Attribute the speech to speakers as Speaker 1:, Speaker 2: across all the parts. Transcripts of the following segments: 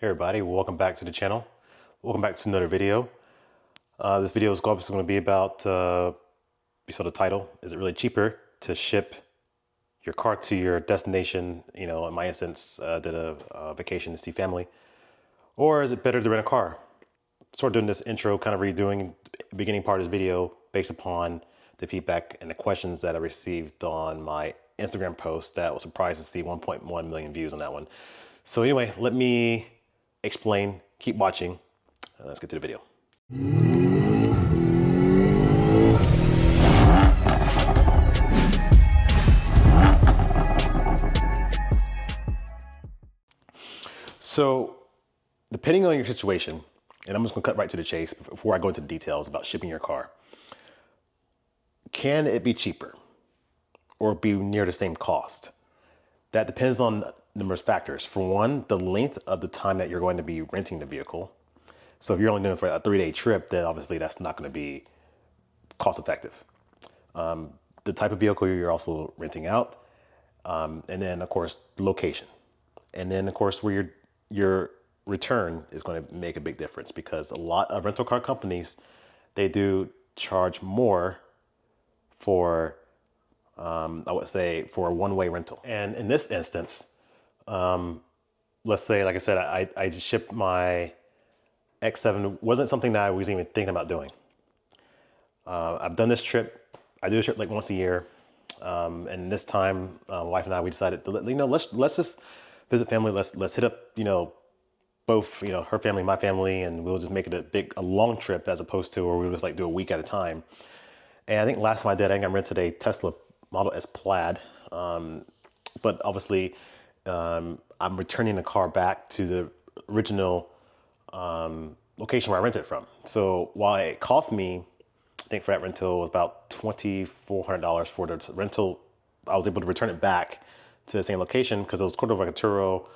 Speaker 1: Hey everybody, welcome back to the channel. Welcome back to another video. This video is going to be about, you saw the title, is it really cheaper to ship your car to your destination, in my instance, did a vacation to see family, or is it better to rent a car? Sort of doing this intro, kind of redoing the beginning part of this video based upon the feedback and the questions that I received on my Instagram post that I was surprised to see 1.1 million views on that one. So anyway, let me explain, keep watching, and let's get to the video. So depending on your situation, and I'm just gonna cut right to the chase before I go into the details about shipping your car, can it be cheaper or be near the same cost? That depends on numerous factors. For one, the length of the time that you're going to be renting the vehicle. So if you're only doing it for a 3-day trip, then obviously that's not going to be cost effective. The type of vehicle you're also renting out, and then of course the location, and then of course where your return is going to make a big difference, because a lot of rental car companies, they do charge more for I would say for a one-way rental. And in this instance, let's say, like I said, I shipped my X7. Wasn't something that I was even thinking about doing. I've done this trip. I do this trip like once a year. And this time, my wife and I, we decided to, let's just visit family. Let's hit up, both, her family, my family, and we'll just make it a long trip, as opposed to where we just like do a week at a time. And I think last time I did, I think I rented a Tesla Model S Plaid. But obviously, I'm returning the car back to the original location where I rented it from. So while it cost me, I think for that rental, about $2,400 for the rental, I was able to return it back to the same location because it was sort of like a Turo.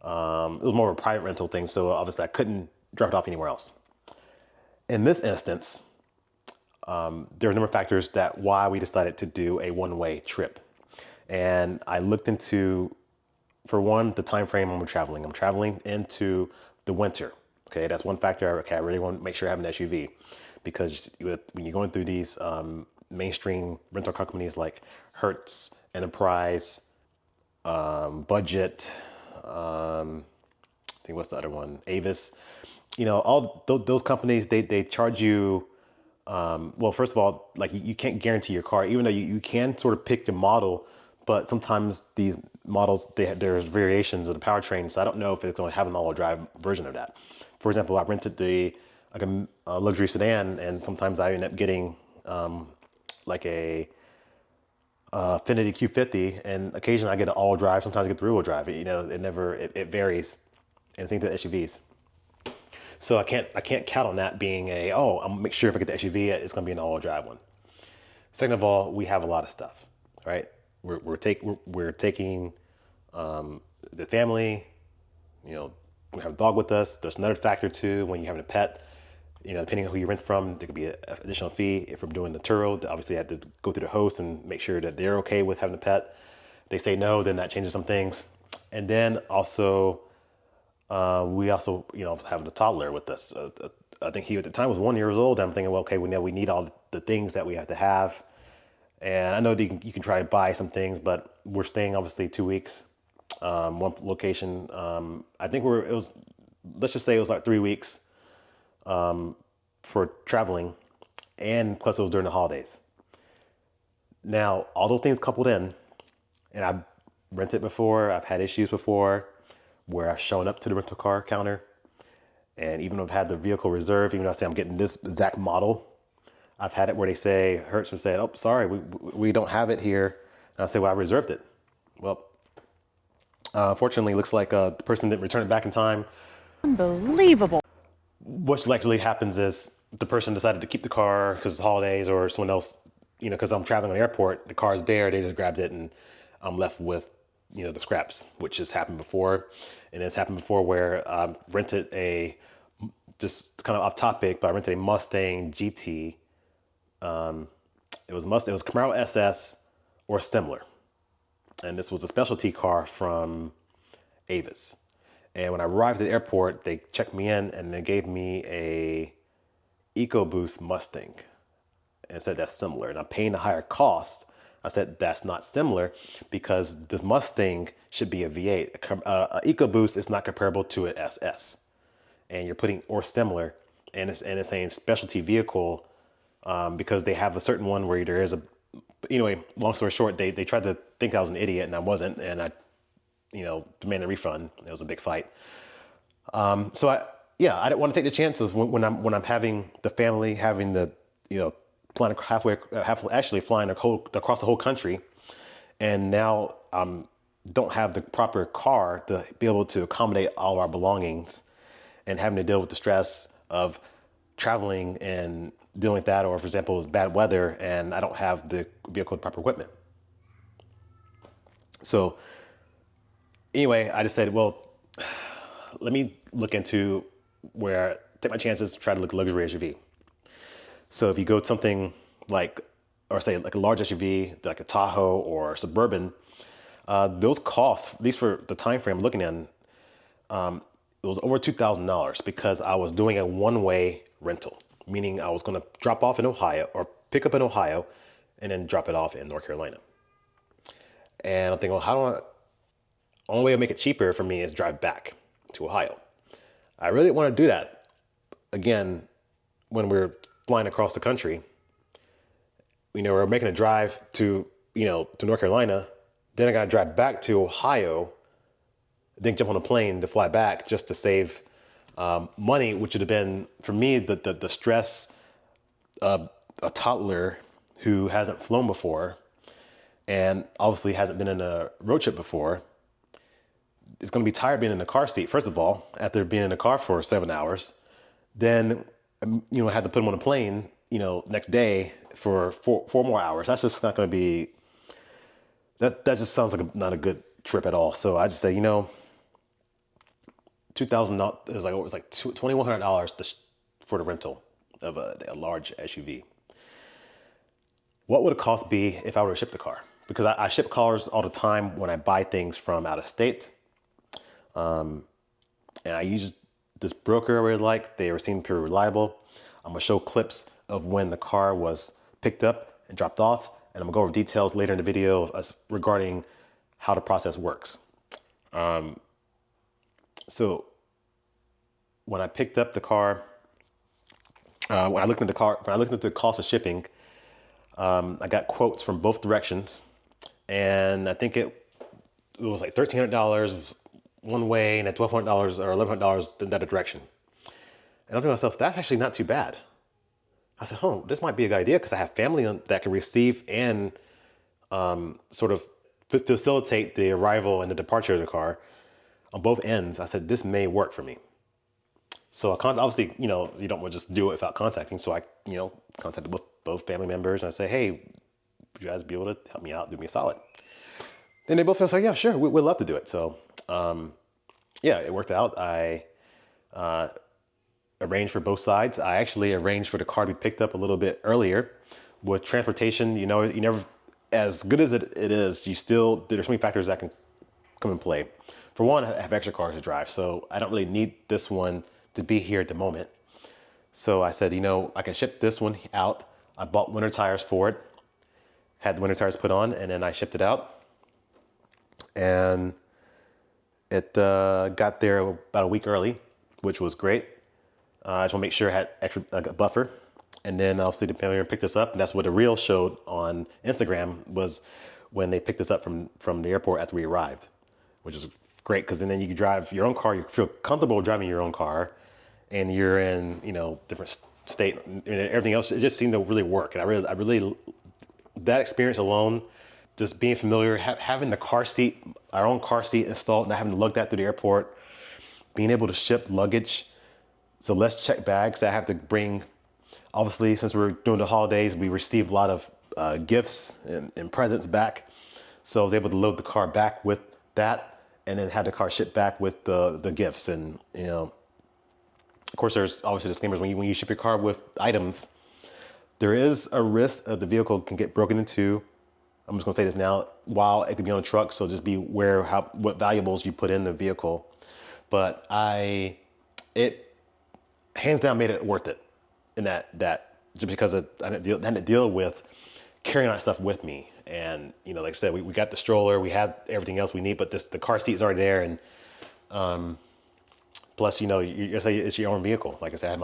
Speaker 1: It was more of a private rental thing. So obviously I couldn't drop it off anywhere else. In this instance, there are a number of factors that why we decided to do a one-way trip. And I looked into, for one, the time frame I'm traveling. I'm traveling into the winter. Okay, that's one factor. Okay, I really want to make sure I have an SUV, because when you're going through these mainstream rental car companies like Hertz, Enterprise, Budget, I think what's the other one? Avis. All those companies, they charge you. Well, first of all, like you can't guarantee your car, even though you can sort of pick the model, but sometimes these models, there's variations of the powertrain. So I don't know if it's going to have an all-wheel drive version of that. For example, I've rented a luxury sedan, and sometimes I end up getting like a Affinity Q50, and occasionally I get an all-wheel drive. Sometimes I get the rear-wheel drive. It varies. And same to the SUVs. So I can't count on that being I'm gonna make sure if I get the SUV, it's gonna be an all-wheel drive one. Second of all, we have a lot of stuff, right? We're taking the family. We have a dog with us. There's another factor too when you're having a pet. Depending on who you rent from, there could be an additional fee. If we're doing the Turo, obviously I have to go through the host and make sure that they're okay with having a pet. If they say no, then that changes some things. And then also, we also, having a toddler with us. I think he at the time was 1 year old. I'm thinking, well, okay, we need all the things that we have to have. And I know that you can try to buy some things, but we're staying obviously 2 weeks, one location. I think let's just say it was like 3 weeks for traveling, and plus it was during the holidays. Now, all those things coupled in, and I've rented before, I've had issues before where I've shown up to the rental car counter, and even though I've had the vehicle reserved, even though I say I'm getting this exact model, I've had it where they say, Hertz would say, oh, sorry, we don't have it here. And I say, well, I reserved it. Well, unfortunately, it looks like the person didn't return it back in time.
Speaker 2: Unbelievable.
Speaker 1: What actually happens is the person decided to keep the car because it's holidays, or someone else, because I'm traveling on the airport, the car's there, they just grabbed it, and I'm left with, the scraps, which has happened before. And it's happened before where I rented just kind of off topic, but I rented a Mustang GT. It was Camaro SS or similar. And this was a specialty car from Avis. And when I arrived at the airport, they checked me in and they gave me a EcoBoost Mustang and said that's similar. And I'm paying the higher cost. I said that's not similar because the Mustang should be a V8. A EcoBoost is not comparable to an SS. And you're putting or similar, and it's saying specialty vehicle because they have a certain one where there is a. Anyway, long story short, they tried to think I was an idiot and I wasn't, and I, demanded a refund. It was a big fight. So I didn't want to take the chances when I'm having the family, having the, flying actually flying across the whole country, and now don't have the proper car to be able to accommodate all our belongings, and having to deal with the stress of traveling and dealing with that, or for example, it's bad weather and I don't have the vehicle with proper equipment. So anyway, I just said, well, let me look into where take my chances, try to look at luxury SUV. So if you go to something like, or say like a large SUV, like a Tahoe or Suburban, those costs, at least for the time frame I'm looking at, it was over $2,000 because I was doing a one-way rental, meaning I was going to drop off in Ohio or pick up in Ohio and then drop it off in North Carolina. And I'm thinking, well, how do I, only way to make it cheaper for me is drive back to Ohio. I really didn't want to do that. Again, when we're flying across the country, we're making a drive to North Carolina, then I got to drive back to Ohio, then jump on a plane to fly back just to save money, which would have been, for me, the stress of a toddler who hasn't flown before and obviously hasn't been in a road trip before. It's going to be tired being in the car seat, first of all, after being in the car for 7 hours. Then, I had to put him on a plane, next day for four more hours. That's just not going to be, that just sounds like not a good trip at all. So I just say, $2,000, it was like $2,100 for the rental of a large SUV. What would the cost be if I were to ship the car? Because I ship cars all the time when I buy things from out of state. And I use this broker I really like. They seem pretty reliable. I'm gonna show clips of when the car was picked up and dropped off, and I'm gonna go over details later in the video regarding how the process works. So when I picked up the car, when I looked at the cost of shipping, I got quotes from both directions, and I think it was like $1,300 one way and at $1,200 or $1,100 in the other direction. And I'm thinking to myself, that's actually not too bad. I said, this might be a good idea because I have family that can receive and sort of facilitate the arrival and the departure of the car on both ends. I said, this may work for me. So obviously, you don't want to just do it without contacting. So I, contacted both family members and I say, hey, would you guys be able to help me out, do me a solid? Then they both felt like, yeah, sure, we'd love to do it. So, it worked out. I arranged for both sides. I actually arranged for the car to be picked up a little bit earlier. With transportation, you never, as good as it is, there's so many factors that can come in play. For one, I have extra cars to drive, so I don't really need this one to be here at the moment. So I said, I can ship this one out. I bought winter tires for it, had the winter tires put on, and then I shipped it out. And it got there about a week early, which was great. I just want to make sure I had extra a buffer. And then obviously the family picked us up, and that's what the reel showed on Instagram was when they picked us up from the airport after we arrived, which is great because then you can drive your own car. You feel comfortable driving your own car, and you're in different state and everything else. It just seemed to really work, and I really that experience alone, just being familiar, having the car seat, our own car seat installed, not having to lug that through the airport, being able to ship luggage, so less checked bags that I have to bring. Obviously, since we're doing the holidays, we received a lot of gifts and presents back. So I was able to load the car back with that and then have the car shipped back with the gifts. And, of course, there's obviously disclaimers when you ship your car with items, there is a risk that the vehicle can get broken into. I'm just gonna say this now, while it could be on a truck. So just be aware what valuables you put in the vehicle. but it hands down made it worth it. In that just because I had to deal with carrying that stuff with me. And, you know, like I said, we got the stroller, we have everything else we need, but the car seat is already there. And plus, you know, you say it's your own vehicle. Like I said,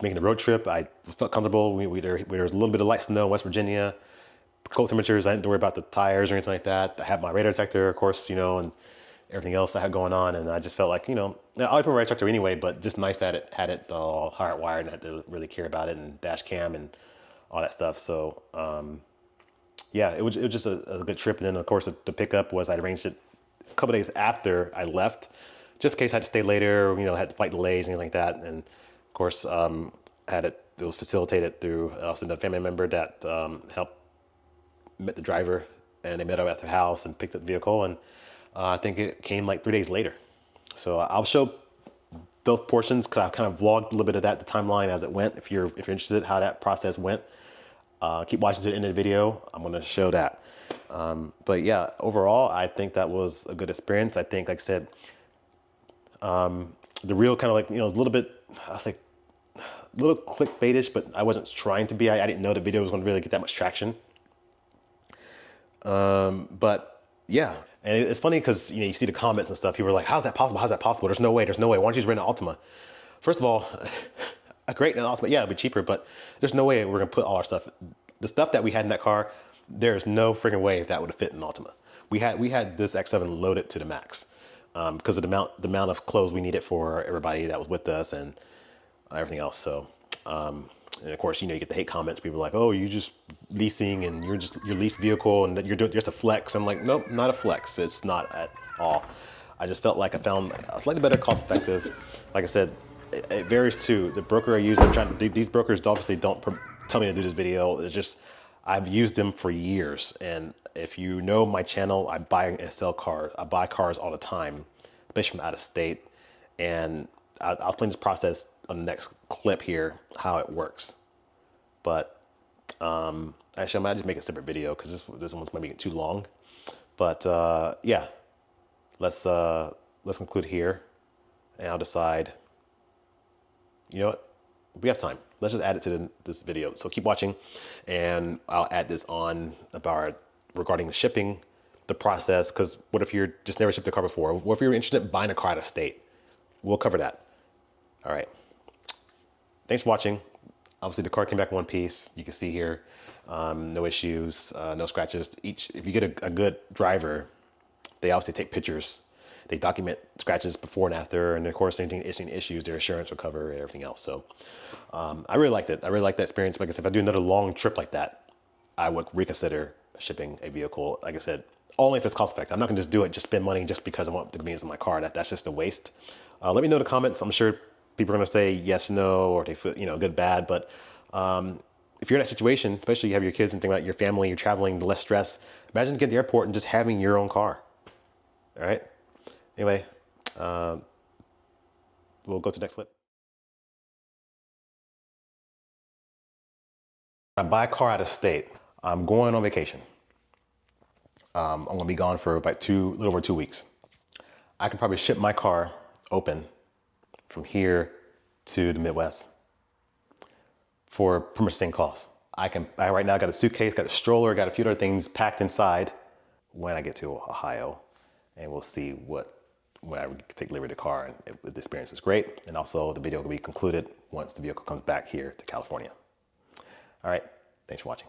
Speaker 1: making the road trip, I felt comfortable. There was a little bit of light snow in West Virginia, cold temperatures. I didn't worry about the tires or anything like that. I had my radar detector, of course, you know, and everything else I had going on. And I just felt like, you know, I always put my radar detector anyway, but just nice that it had it all hardwired and I had to really care about it, and dash cam and all that stuff. So, yeah, it was just a good trip. And then, of course, the pickup was, I arranged it a couple days after I left, just in case I had to stay later, you know, had to flight delays and anything like that. And of course, it was facilitated through also a family member that helped met the driver, and they met up at their house and picked up the vehicle. And I think it came like 3 days later. So I'll show those portions because I kind of vlogged a little bit of that, the timeline as it went. If you're interested how that process went. Keep watching to the end of the video. I'm going to show that. But yeah, overall, I think that was a good experience. I think, like I said, the real kind of like, you know, a little bit, I was like, a little clickbaitish, but I wasn't trying to be. I didn't know the video was going to really get that much traction. But yeah, and it's funny because, you know, you see the comments and stuff. People are like, how's that possible? How's that possible? There's no way. There's no way. Why don't you just rent an Altima? First of all, a great Altima, yeah, it'd be cheaper, but there's no way we're gonna put all our stuff, the stuff that we had in that car, there's no freaking way that would have fit in Altima. We had this X7 loaded to the max because of the amount of clothes we needed for everybody that was with us and everything else. So, and of course, you know, you get the hate comments. People are like, oh, you just leasing and you're just your leased vehicle and you're just a flex. I'm like, nope, not a flex. It's not at all. I just felt like I found a slightly better cost effective. Like I said, it varies too. The broker I use, these brokers obviously don't tell me to do this video. It's just, I've used them for years. And if you know my channel, I buy and sell cars. I buy cars all the time, especially from out of state. And I'll explain this process on the next clip here, how it works. But actually, I might just make a separate video because this one's maybe too long. But yeah, let's conclude here, and I'll decide. You know what? We have time. Let's just add it to this video. So keep watching, and I'll add this on regarding the shipping, the process. Because what if you're just never shipped a car before? What if you're interested in buying a car out of state? We'll cover that. All right. Thanks for watching. Obviously, the car came back in one piece. You can see here, no issues, no scratches. If you get a good driver, they obviously take pictures. They document scratches before and after, and of course, anything issues, their insurance will cover and everything else. So I really liked it. I really liked that experience. Like I said, if I do another long trip like that, I would reconsider shipping a vehicle. Like I said, only if it's cost effective. I'm not gonna just do it, just spend money just because I want the convenience of my car. That's just a waste. Let me know in the comments. I'm sure people are gonna say yes, no, or they feel, you know, good, bad. But if you're in that situation, especially you have your kids and think about your family, you're traveling, the less stress. Imagine getting to the airport and just having your own car. All right. Anyway, we'll go to the next clip. I buy a car out of state. I'm going on vacation. I'm gonna be gone for about a little over 2 weeks. I can probably ship my car open from here to the Midwest for pretty much the same cost. I right now got a suitcase, got a stroller, got a few other things packed inside when I get to Ohio, and we'll see when I take delivery of the car, and if the experience was great. And also the video will be concluded once the vehicle comes back here to California. All right, thanks for watching.